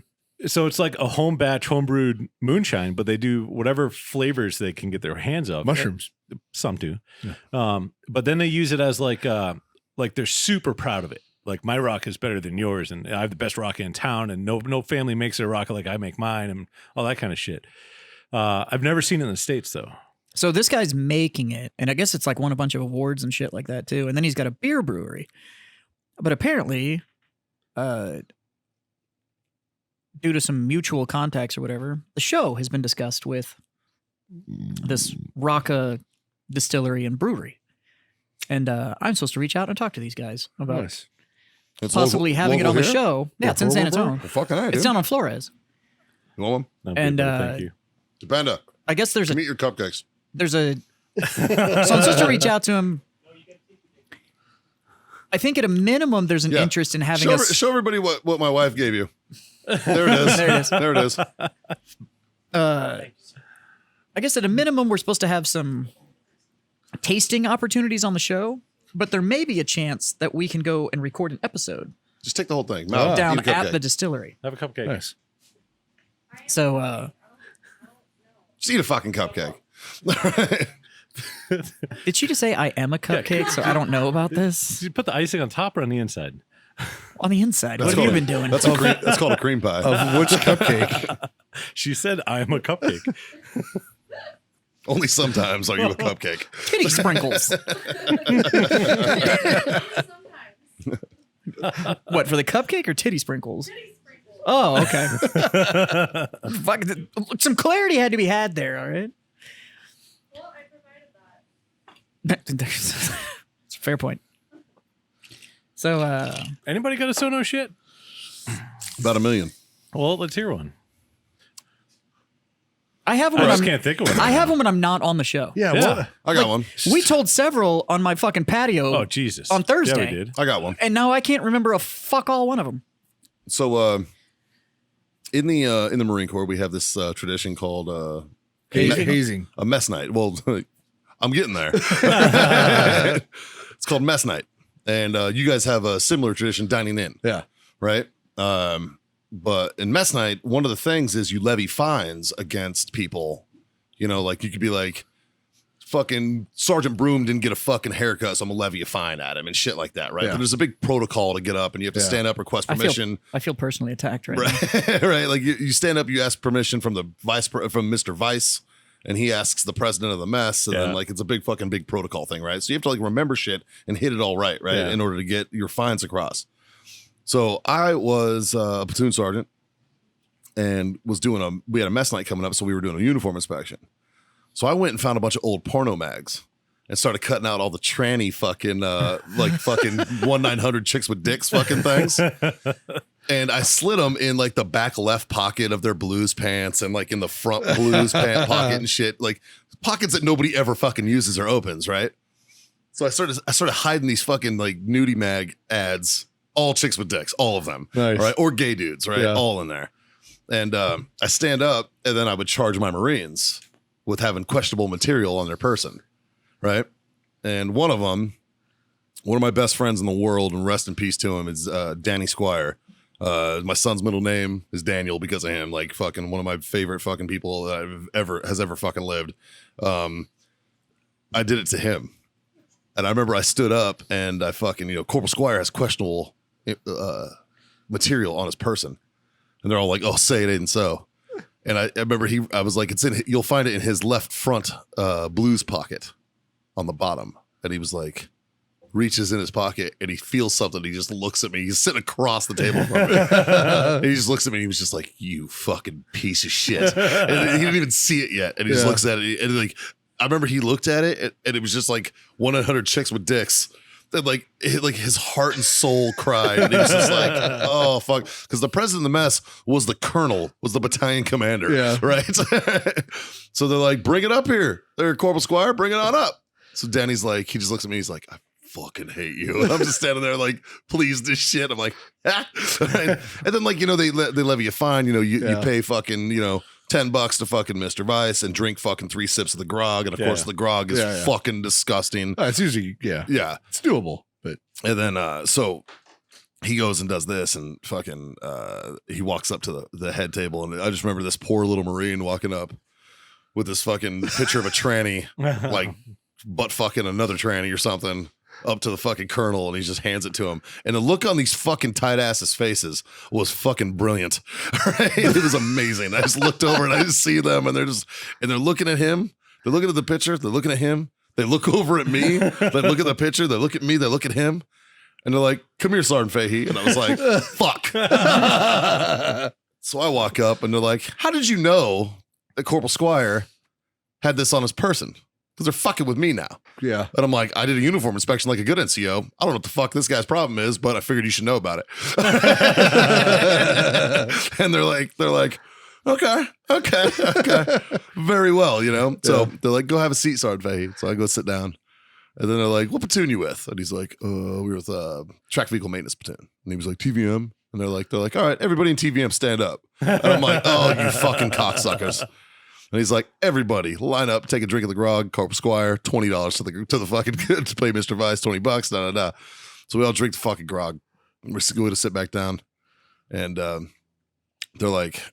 so it's like a home batch, home brewed moonshine, but they do whatever flavors they can get their hands of. Mushrooms. Some do. Yeah. But then they use it as like they're super proud of it. Like, my rock is better than yours, and I have the best rock in town, and no family makes their rock like I make mine, and all that kind of shit. I've never seen it in the States though. so this guy's making it, and I guess it's like won a bunch of awards and shit like that too. And then he's got a beer brewery, but apparently, due to some mutual contacts or whatever, the show has been discussed with this Raka Distillery and Brewery, and I'm supposed to reach out and talk to these guys about Nice. It's possibly having it on the here? show. Yeah, it's in San Antonio. Well, fucking A, dude. It's down on Flores. You want one? No, And, people, thank you. Dependa. I guess there's Come a eat your cupcakes. so I'm supposed to reach out to him. I think at a minimum there's an Yeah. interest in having Show, us. show everybody what my wife gave you. There it is. There it is. There it is. I guess at a minimum we're supposed to have some tasting opportunities on the show, but there may be a chance that we can go and record an episode Just take the whole thing. Mal, down eat a at cupcake. the distillery. Have a cupcake. Nice. So Just eat a fucking cupcake. did she just say I am a cupcake? So I don't know about this Did you put the icing on top or on the inside? on the inside. That's What have you called- been doing? That's called a cream pie. Of which cupcake? She said, "I'm a cupcake." Only sometimes are you a cupcake. Kitty sprinkles. What, for the cupcake or titty sprinkles? Oh, okay. Fuck, some clarity had to be had there, all right? Well, I provided that. It's a fair point. So, Anybody got a Sono shit? About 1 million. Well, let's hear one. I have I one. just can't think of one. I have them when I'm not on the show. Yeah. Yeah. What? I got one. We told several on my fucking patio Oh, Jesus. on Thursday. Yeah, we did. I got one. And now I can't remember a fuck all one of them. So in the Marine Corps, we have this tradition called hazing. a mess night. Well, I'm getting there. It's called mess night, and you guys have a similar tradition, dining in. Yeah. Right. But in mess night, one of the things is you levy fines against people. You know, like you could be like, fucking Sergeant Broom didn't get a fucking haircut, so I'm gonna levy a fine at him and shit like that, right? Yeah. But there's a big protocol to get up, and you have to stand up, request permission. I feel personally attacked right now. Right, right. Like you stand up, you ask permission from from Mr. Vice, and he asks the president of the mess, and then like it's a big protocol thing, right? So you have to like remember shit and hit it all right, Yeah. in order to get your fines across. So I was a platoon sergeant, and we had a mess night coming up, so we were doing a uniform inspection. So I went and found a bunch of old porno mags and started cutting out all the tranny fucking like fucking 1-900 chicks with dicks fucking things. And I slid them in like the back left pocket of their blues pants and like in the front blues pant pocket and shit, like pockets that nobody ever fucking uses or opens, right? So I started hiding these fucking like nudie mag ads, all chicks with dicks, all of them, Nice. right? Or gay dudes, right? Yeah. All in there. And I stand up, and then I would charge my Marines with having questionable material on their person, right? And one of my best friends in the world, and rest in peace to him, is Danny Squire. My son's middle name is Daniel because of him. Like fucking one of my favorite fucking people that has ever fucking lived. I did it to him, and I remember I stood up and I fucking Corporal Squire has questionable material on his person, and they're all like, "Oh, say it ain't so." And I remember I was like, you'll find it in his left front blues pocket on the bottom. And he was like, reaches in his pocket and he feels something. He just looks at me. He's sitting across the table from me. And he just looks at me. And he was just like, you fucking piece of shit. And he didn't even see it yet. And he just looks at it. And like, I remember he looked at it and it was just like 100 chicks with dicks. That like his heart and soul cried, and he was just like, "Oh fuck!" Because the president of the mess was the colonel, was the battalion commander, right? So they're like, "Bring it up here, there, Corporal Squire, bring it on up." So Danny's like, he just looks at me, he's like, "I fucking hate you." And I'm just standing there like, "Please, this shit." I'm like, ah. And then like they levy a fine, you pay fucking $10 to fucking Mr. Vice and drink fucking 3 sips of the grog. And of course the grog is fucking disgusting. It's usually, it's doable, but. And then, so he goes and does this and fucking, he walks up to the head table. And I just remember this poor little Marine walking up with this fucking picture of a tranny, like butt fucking another tranny or something, up to the fucking colonel, and he just hands it to him. And the look on these fucking tight asses' faces was fucking brilliant. Right? It was amazing. I just looked over and I just see them, and they're looking at him. They're looking at the picture. They're looking at him. They look over at me. They look at the picture. They look at me. They look at him, and they're like, "Come here, Sergeant Fahey." And I was like, "Fuck." So I walk up, and they're like, "How did you know that Corporal Squire had this on his person?" Because they're fucking with me now. Yeah. And I'm like, I did a uniform inspection like a good NCO. I don't know what the fuck this guy's problem is, but I figured you should know about it. And they're like, okay. Very well, So they're like, go have a seat, Sergeant Fahey. So I go sit down. And then they're like, what platoon you with? And he's like, we were with track vehicle maintenance platoon. And he was like, TVM. And they're like, all right, everybody in TVM stand up. And I'm like, oh, you fucking cocksuckers. And he's like, everybody, line up, take a drink of the grog, Corporal Squire, $20 to the fucking to pay Mr. Vice, $20, So we all drink the fucking grog. We're going to sit back down, and they're like,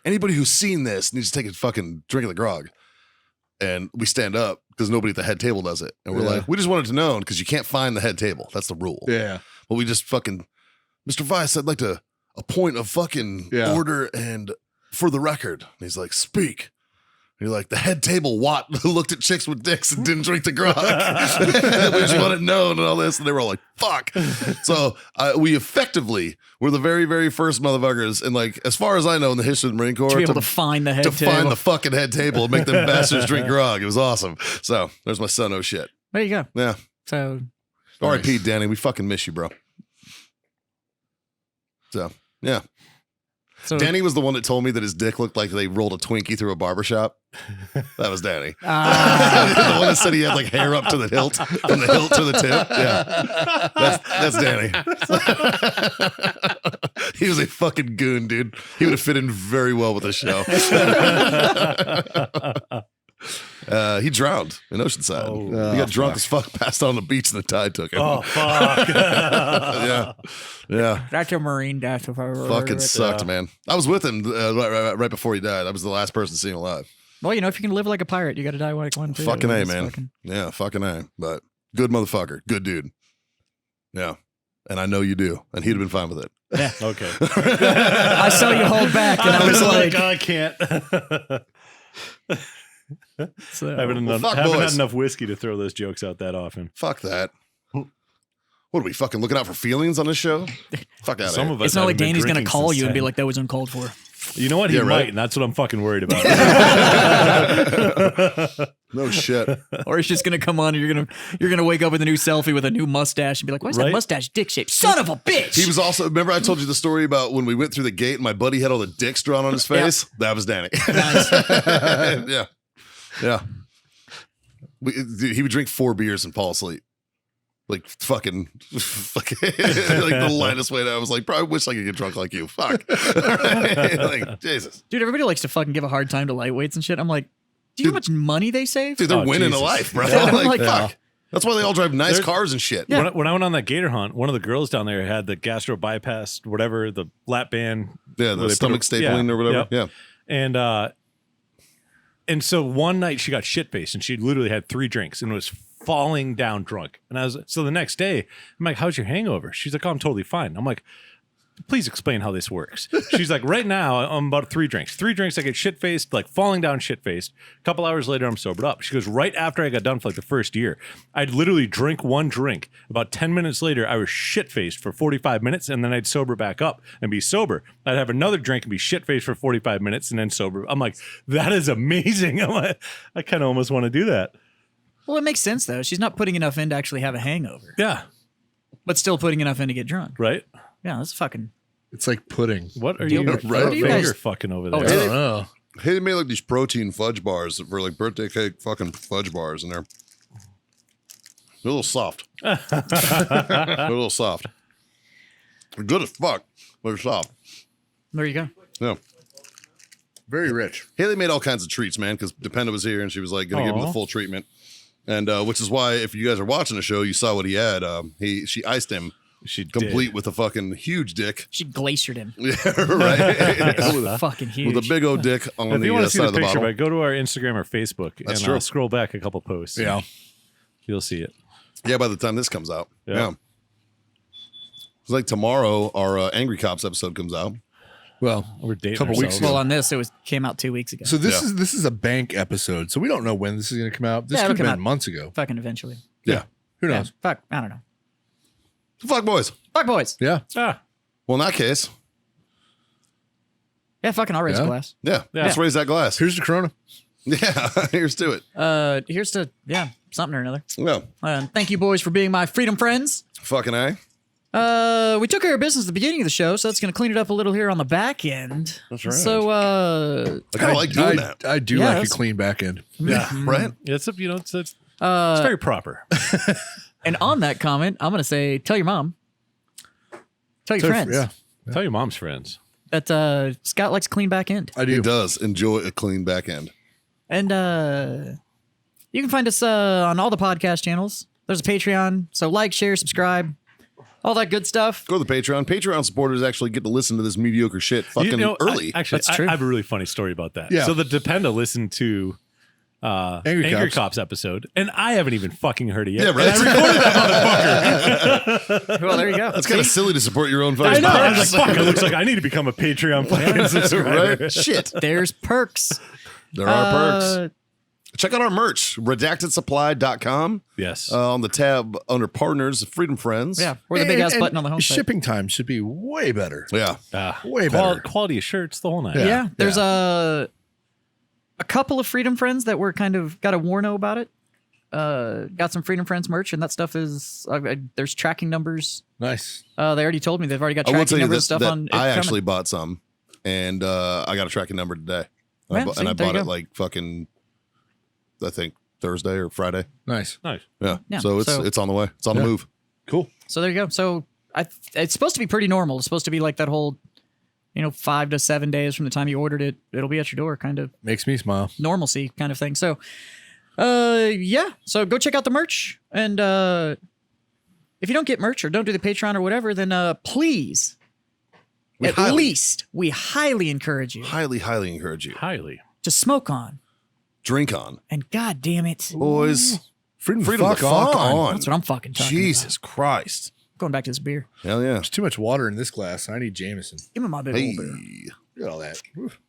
anybody who's seen this needs to take a fucking drink of the grog. And we stand up because nobody at the head table does it, and we're like, we just wanted to know because you can't find the head table. That's the rule. Yeah, but we just fucking, Mr. Vice, I'd like to appoint a fucking order and. For the record, and he's like, speak. And you're like, the head table Watt looked at chicks with dicks and didn't drink the grog. We just wanted known and all this. And they were all like, fuck. So we effectively were the very, very first motherfuckers. And like, as far as I know in the history of the Marine Corps, to be able to find the head table. Find the fucking head table and make them bastards drink grog. It was awesome. So there's my son, oh shit. There you go. Yeah. So. R.I.P. Danny. We fucking miss you, bro. So, yeah. So, Danny was the one that told me that his dick looked like they rolled a Twinkie through a barbershop. That was Danny. The one that said he had like hair up to the hilt, from the hilt to the tip. Yeah. That's Danny. He was a fucking goon, dude. He would have fit in very well with the show. He drowned in Oceanside. Oh. He got drunk as fuck, passed out on the beach, and the tide took him. Oh fuck! Yeah. That's a Marine death. If I ever heard Fucking of it. sucked, man. I was with him right before he died. I was the last person to see him alive. Well, you know, if you can live like a pirate, you got to die like one too. Fucking A, It's man. fucking- Yeah, fucking A. But good motherfucker. Good dude. Yeah. And I know you do. And he'd have been fine with it. Yeah. Okay. I saw you hold back, and I was like, I can't. so, haven't fuck had boys. enough whiskey to throw those jokes out that often. Fuck that. What are we fucking looking out for feelings on this show? Fuck out Some of of us. it's not like haven't been Danny's gonna drinking call since you and be 10. like, "That was uncalled for." You know what? He Yeah, might, right. and that's what I'm fucking worried about. No shit. Or it's just gonna come on, and you're gonna wake up with a new selfie with a new mustache and be like, "Why is that Right? mustache dick shaped? Son of a bitch!" He was also, remember I told you the story about when we went through the gate and my buddy had all the dicks drawn on his face? That was Danny. Nice. Yeah. Yeah. He would drink 4 beers and fall asleep. Like fucking like the lightest way. I was like, bro, I wish I could get drunk like you. Fuck. Like, Jesus. Dude, everybody likes to fucking give a hard time to lightweights and shit. I'm like, do you know how much money they save? Dude, they're Oh, winning Jesus. a life, bro. Yeah, I'm like, like, fuck. That's why they all drive nice They're- cars and shit. Yeah. When I went on that gator hunt, one of the girls down there had the gastro bypass, whatever, the lap band. Yeah, where the they put stomach a- stapling yeah, or whatever. yep. Yeah. And so one night she got shit faced and she literally had 3 drinks and was falling down drunk. And so the next day, I'm like, "How's your hangover?" She's like, "Oh, I'm totally fine." I'm like, "Please explain how this works." She's like, "Right now, I'm about 3 drinks. 3 drinks, I get shit faced, like falling down shit faced. A couple hours later, I'm sobered up." She goes, "Right after I got done for like the first year, I'd literally drink 1 drink. About 10 minutes later, I was shit faced for 45 minutes, and then I'd sober back up and be sober. I'd have another drink and be shit faced for 45 minutes, and then sober." I'm like, "That is amazing." I'm like, I kind of almost want to do that. Well, it makes sense though. She's not putting enough in to actually have a hangover, Yeah. but still putting enough in to get drunk. Right. Yeah, that's fucking. It's like pudding. What are Deal you, breaker. Right. What do you finger guys- fucking over Oh, there? I don't know. Hey, they made like these protein fudge bars for like birthday cake fucking fudge bars, and they're a little soft. They're a little soft. They're good as fuck, but they're soft. There you go. Yeah. Very rich. Haley made all kinds of treats, man, because Dependa was here and she was like gonna give him the Aw. full treatment. And which is why if you guys are watching the show, you saw what he had. She iced him She did. complete with a fucking huge dick. She glaciered him. Yeah, right. Fucking huge. With a big old dick on If you the want to see side the of the picture, bottle. but go to our Instagram or Facebook That's and true. scroll back a couple posts. Yeah. You'll see it. Yeah, by the time this comes out. Yeah. Yeah. It's like tomorrow our Angry Cops episode comes out. Well, We're dating Couple weeks ourselves. Well, on this, came out 2 weeks ago. so this Yeah. is a bank episode, so we don't know when this is going to come out. This Yeah, could it'll have come been out. months ago. Fucking eventually. Yeah. Who Yeah, knows? fuck. I don't know. Fuck boys. Fuck boys. Yeah. Ah, Well, in that case, Yeah, fucking. I'll raise a Yeah. glass. yeah, Yeah. let's raise that glass. Here's the Corona. Yeah, here's to it. Here's to something or another. Yeah, Thank you, boys, for being my freedom friends. fucking A. We took care of business at the beginning of the show, so that's going to clean it up a little here on the back end. That's right. So, I kind of like doing that. I do Yeah, like a that's- clean back end. yeah. Right? It's it's very proper. and on that comment, I'm going to say, tell your mom, tell your friends Yeah, Tell your mom's friends. that Scott likes clean back end. I do. He does enjoy a clean back end. And you can find us on all the podcast channels. There's a Patreon, so like, share, subscribe, all that good stuff. Go to the Patreon. Patreon supporters actually get to listen to this mediocre shit fucking early. Actually, That's true. I have a really funny story about that. Yeah. So the Dependa listened to Angry Angry Cops. Cops episode, and I haven't even fucking heard it yet. Yeah, right. And I recorded that Well, there you go. That's kind of silly to support your own I fucking know. I was podcast. like, fuck, it looks like I need to become a Patreon fucking subscriber. Right? Shit. There's perks. There are perks. Uh, Check out our merch, redactedsupply.com. Yes. On the tab under partners, Freedom Friends. Yeah, or the big ass And button on the home site. Shipping time should be way better. Yeah. Way better. Quality of shirts, the whole night. Yeah, there's a couple of Freedom Friends that were kind of got a warno about it. Got some Freedom Friends merch, and that stuff is there's tracking numbers. Nice. They already told me they've already got I will tracking tell you numbers and this, stuff that on. it's I coming. actually bought some, and I got a tracking number today. Yeah, And see, I there you bought it go. like fucking, I think, Thursday or Friday. Nice. Nice. Yeah. Yeah, So it's so- on the way. It's on the Yeah. move. Cool. So there you go. So It's supposed to be pretty normal. It's supposed to be like that whole, 5 to 7 days from the time you ordered it, it'll be at your door, kind of Makes me smile. normalcy kind of thing. So, yeah. So go check out the merch. And if you don't get merch or don't do the Patreon or whatever, then please, we highly encourage you Highly encourage you. Highly. to smoke on. Drink on. And God damn it. Boys. Freedom Freedom to to fuck fuck on. on. That's what I'm fucking talking Jesus Christ. about. Going back to this beer. Hell yeah. There's too much water in this glass. I need Jameson. Give me my big Hey. old beer. Look at all that. Oof.